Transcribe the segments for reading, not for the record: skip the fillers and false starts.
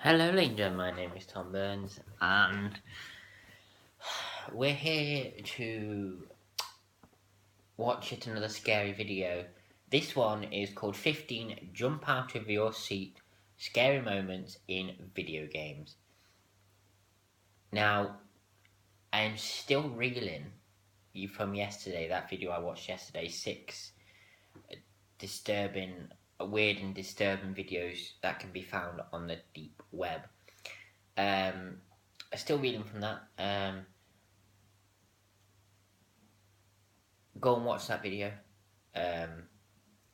Hello, Linda. My name is Tom Burns, and we're here to watch yet another scary video. This one is called 15 Jump Out of Your Seat Scary Moments in Video Games. Now, I'm still reeling from yesterday, that video I watched yesterday, 6 weird and disturbing videos that can be found on the deep web. I'm still reeling from that. Go and watch that video.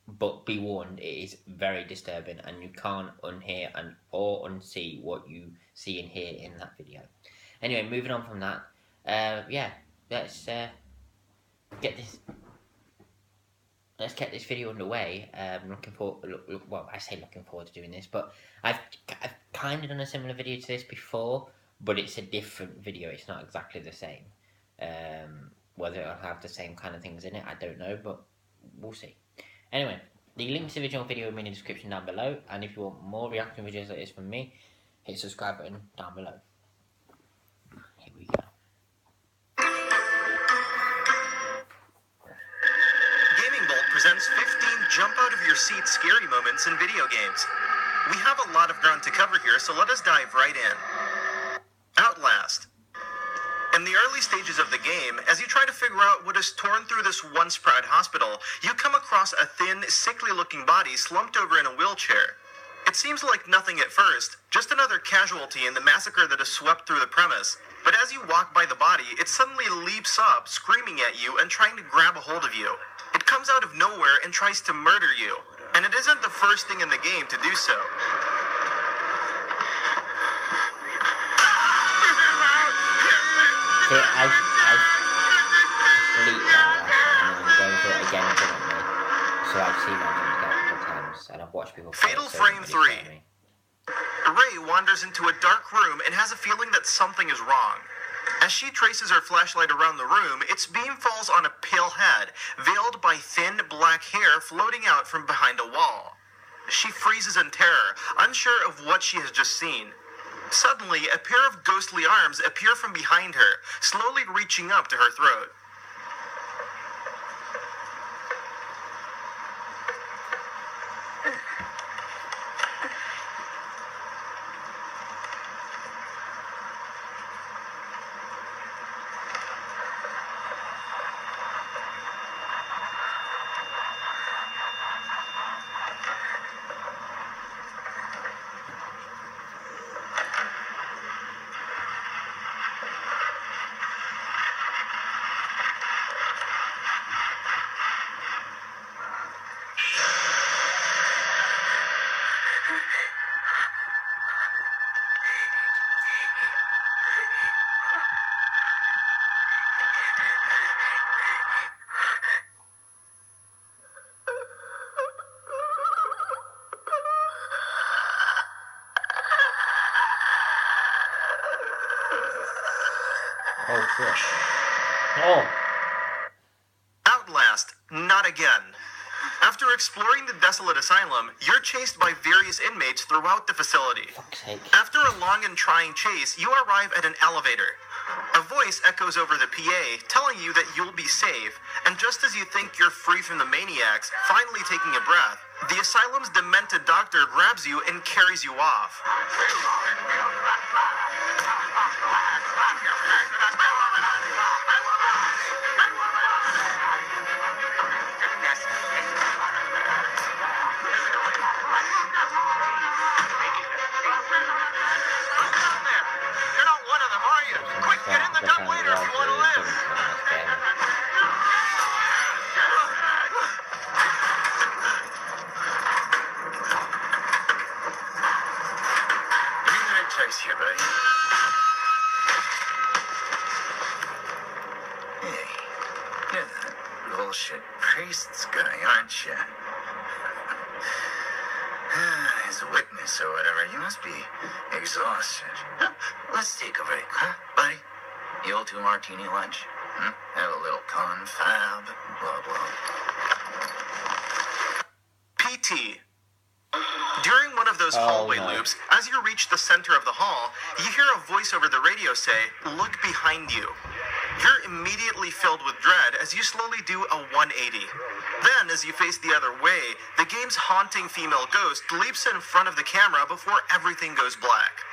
But be warned, it is very disturbing, and you can't unhear or unsee what you see and hear in that video. Anyway, moving on from that, let's get this. Let's get this video underway. Looking forward to doing this, but I've kind of done a similar video to this before, but it's a different video. It's not exactly the same. Whether it'll have the same kind of things in it, I don't know, but we'll see. Anyway, the link to the original video will be in the description down below, and if you want more reaction videos like this from me, hit the subscribe button down below. Here we go. Gaming Bolt presents 15 jump out of your seat scary moments in video games. We have a lot of ground to cover here, so let us dive right in. Outlast. In the early stages of the game, as you try to figure out what is torn through this once proud hospital, you come across a thin, sickly-looking body slumped over in a wheelchair. It seems like nothing at first, just another casualty in the massacre that has swept through the premise. But as you walk by the body, it suddenly leaps up, screaming at you and trying to grab a hold of you. It comes out of nowhere and tries to murder you, and it isn't the first thing in the game to do so. So I've bleeped that and I'm going through it again differently. So I've seen that a couple of times, and I've watched people play Fatal it, so Frame it really 3. scared me. Ray wanders into a dark room and has a feeling that something is wrong. As she traces her flashlight around the room, its beam falls on a pale head, veiled by thin black hair floating out from behind a wall. She freezes in terror, unsure of what she has just seen. Suddenly, a pair of ghostly arms appear from behind her, slowly reaching up to her throat. Oh, shit. Oh! Outlast, not again. After exploring the desolate asylum, you're chased by various inmates throughout the facility. Fuck's sake. After a long and trying chase, you arrive at an elevator. A voice echoes over the PA, telling you that you'll be safe, and just as you think you're free from the maniacs, finally taking a breath, the asylum's demented doctor grabs you and carries you off. You're not one of them, are you? Quick, get in the dumbwaiter if you want to live. You're in a choice here, buddy. Hey, you're that bullshit priest's guy, aren't you? As a witness or whatever, you must be exhausted. Let's take a break, huh, buddy? The old 2 martini lunch? Have a little confab, blah, blah. PT. During one of those Oh, hallway no. loops, as you reach the center of the hall, you hear a voice over the radio say, "Look behind you." You're immediately filled with dread as you slowly do a 180. Then, as you face the other way, the game's haunting female ghost leaps in front of the camera before everything goes black.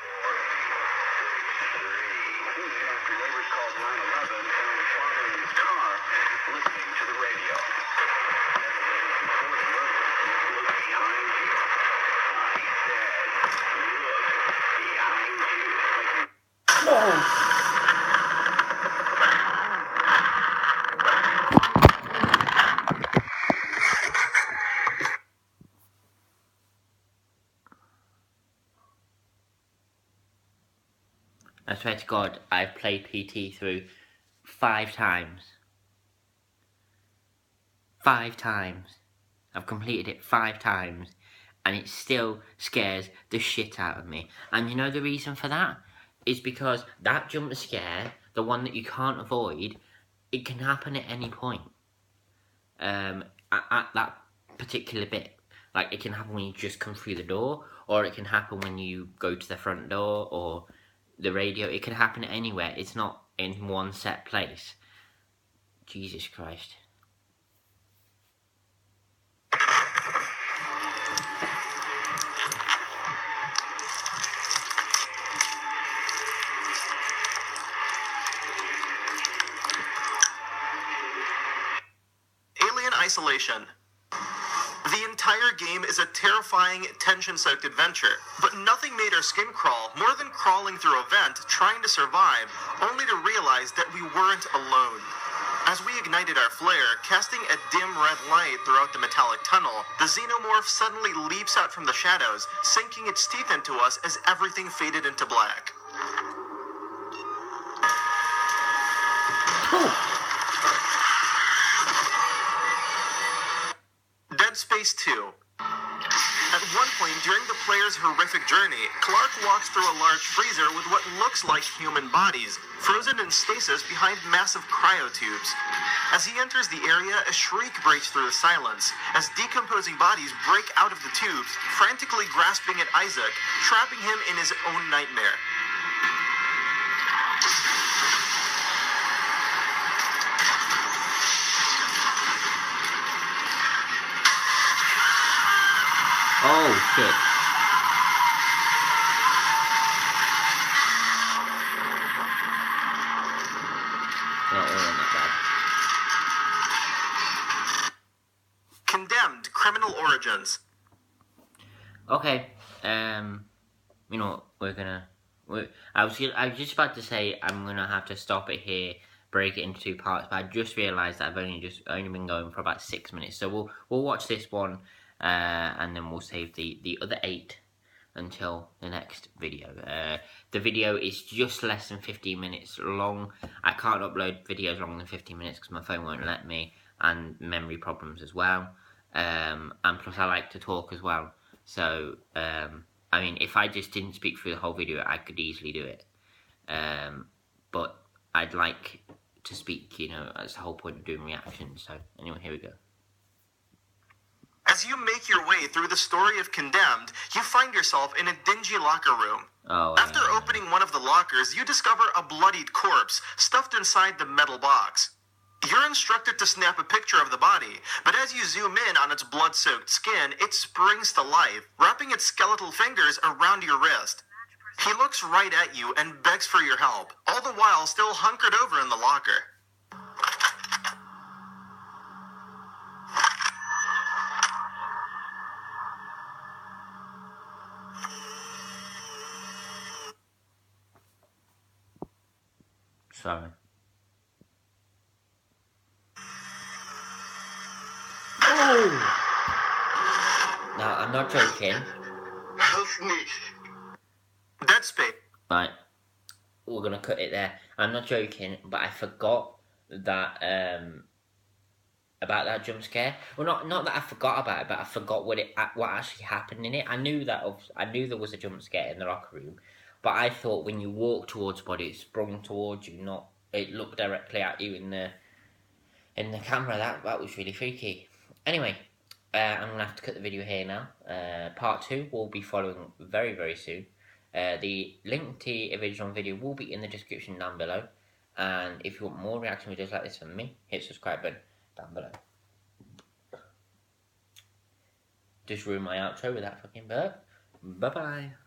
Neighbors called 911 and found the father in his car listening to the radio. 7 days before the murder, look behind you. I said, look behind you. I swear to God, I've played PT through 5 times. 5 times. I've completed it 5 times. And it still scares the shit out of me. And you know the reason for that? Is because that jump scare, the one that you can't avoid, it can happen at any point. At that particular bit. Like, it can happen when you just come through the door, or it can happen when you go to the front door, or the radio. It can happen anywhere. It's not in one set place. Jesus Christ. Alien Isolation. The entire game is a terrifying, tension-soaked adventure, but nothing made our skin crawl more than crawling through a vent, trying to survive, only to realize that we weren't alone. As we ignited our flare, casting a dim red light throughout the metallic tunnel, the xenomorph suddenly leaps out from the shadows, sinking its teeth into us as everything faded into black. Dead Space 2. At one point during the player's horrific journey, Clark walks through a large freezer with what looks like human bodies, frozen in stasis behind massive cryotubes. As he enters the area, a shriek breaks through the silence, as decomposing bodies break out of the tubes, frantically grasping at Isaac, trapping him in his own nightmare. Oh, shit. Not all that bad. Condemned: Criminal Origins. Okay, you know, I was just about to say I'm gonna have to stop it here, break it into 2 parts, but I just realised that I've only been going for about 6 minutes, so we'll watch this one, and then we'll save the other 8 until the next video. The video is just less than 15 minutes long. I can't upload videos longer than 15 minutes because my phone won't let me, and memory problems as well, and plus I like to talk as well. So, I mean, if I just didn't speak through the whole video, I could easily do it. But I'd like to speak, you know, that's the whole point of doing reactions. So, anyway, here we go. As you make your way through the story of Condemned, you find yourself in a dingy locker room. Oh, After opening one of the lockers, you discover a bloodied corpse stuffed inside the metal box. You're instructed to snap a picture of the body, but as you zoom in on its blood-soaked skin, it springs to life, wrapping its skeletal fingers around your wrist. He looks right at you and begs for your help, all the while still hunkered over in the locker. Sorry. Oh! Now, I'm not joking. Help me. Dead Space. Right. We're gonna cut it there. I'm not joking, but I forgot that, about that jump scare. Well, not that I forgot about it, but I forgot what actually happened in it. I knew there was a jump scare in the locker room, but I thought when you walk towards body, it sprung towards you, not it looked directly at you in the camera. That was really freaky. Anyway, I'm going to have to cut the video here now. Part 2 will be following very, very soon. The link to the original video will be in the description down below. And if you want more reaction videos like this from me, hit subscribe button down below. Just ruin my outro with that fucking burp. Bye-bye.